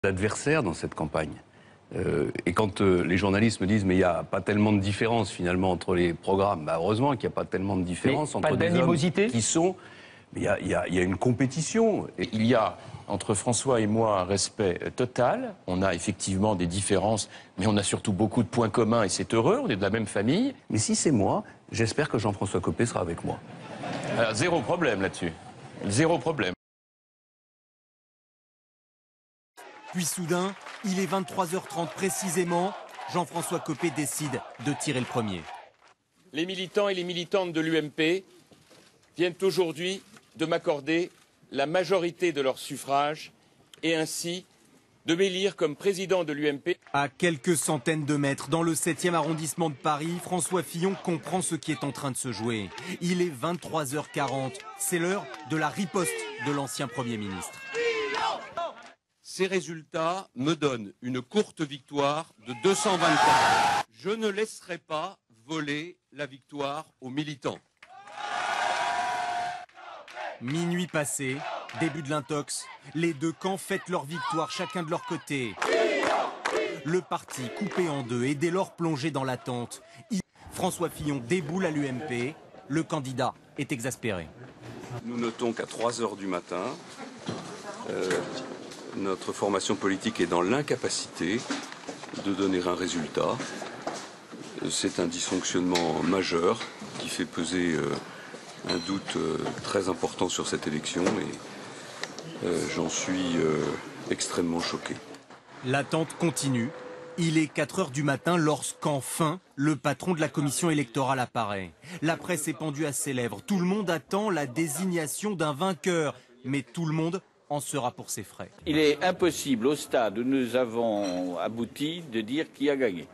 Adversaires dans cette campagne. Et quand les journalistes me disent mais il n'y a pas tellement de différence finalement entre les programmes, bah heureusement qu'il n'y a pas tellement de différence entre des hommes qui sont... Mais il y a une compétition. Et il y a entre François et moi un respect total. On a effectivement des différences, mais on a surtout beaucoup de points communs et c'est heureux, on est de la même famille. Mais si c'est moi, j'espère que Jean-François Copé sera avec moi. Alors, zéro problème là-dessus. Zéro problème. Puis soudain, il est 23h30 précisément, Jean-François Copé décide de tirer le premier. Les militants et les militantes de l'UMP viennent aujourd'hui de m'accorder la majorité de leurs suffrages et ainsi de m'élire comme président de l'UMP. À quelques centaines de mètres, dans le 7e arrondissement de Paris, François Fillon comprend ce qui est en train de se jouer. Il est 23h40, c'est l'heure de la riposte de l'ancien Premier ministre. Ces résultats me donnent une courte victoire de 224. Je ne laisserai pas voler la victoire aux militants. Minuit passé, début de l'intox, les deux camps fêtent leur victoire chacun de leur côté. Le parti coupé en deux et dès lors plongé dans l'attente. François Fillon déboule à l'UMP, le candidat est exaspéré. Nous notons qu'à 3h du matin, notre formation politique est dans l'incapacité de donner un résultat. C'est un dysfonctionnement majeur qui fait peser un doute très important sur cette élection et j'en suis extrêmement choqué. L'attente continue. Il est 4h du matin lorsqu'enfin le patron de la commission électorale apparaît. La presse est pendue à ses lèvres. Tout le monde attend la désignation d'un vainqueur, mais tout le monde en sera pour ses frais. Il est impossible au stade où nous avons abouti de dire qui a gagné.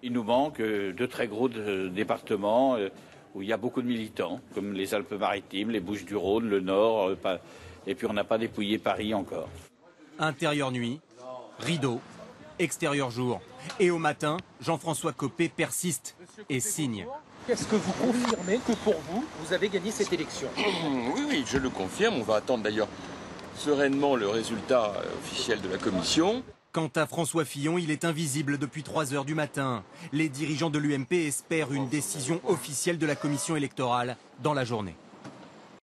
Il nous manque de très gros départements où il y a beaucoup de militants, comme les Alpes-Maritimes, les Bouches-du-Rhône, le Nord, et puis on n'a pas dépouillé Paris encore. Intérieur nuit, rideau, extérieur jour. Et au matin, Jean-François Copé persiste et signe. Est-ce que vous confirmez que pour vous, vous avez gagné cette élection? Oui, je le confirme. On va attendre d'ailleurs sereinement le résultat officiel de la commission. Quant à François Fillon, il est invisible depuis 3h du matin. Les dirigeants de l'UMP espèrent une décision officielle de la commission électorale dans la journée.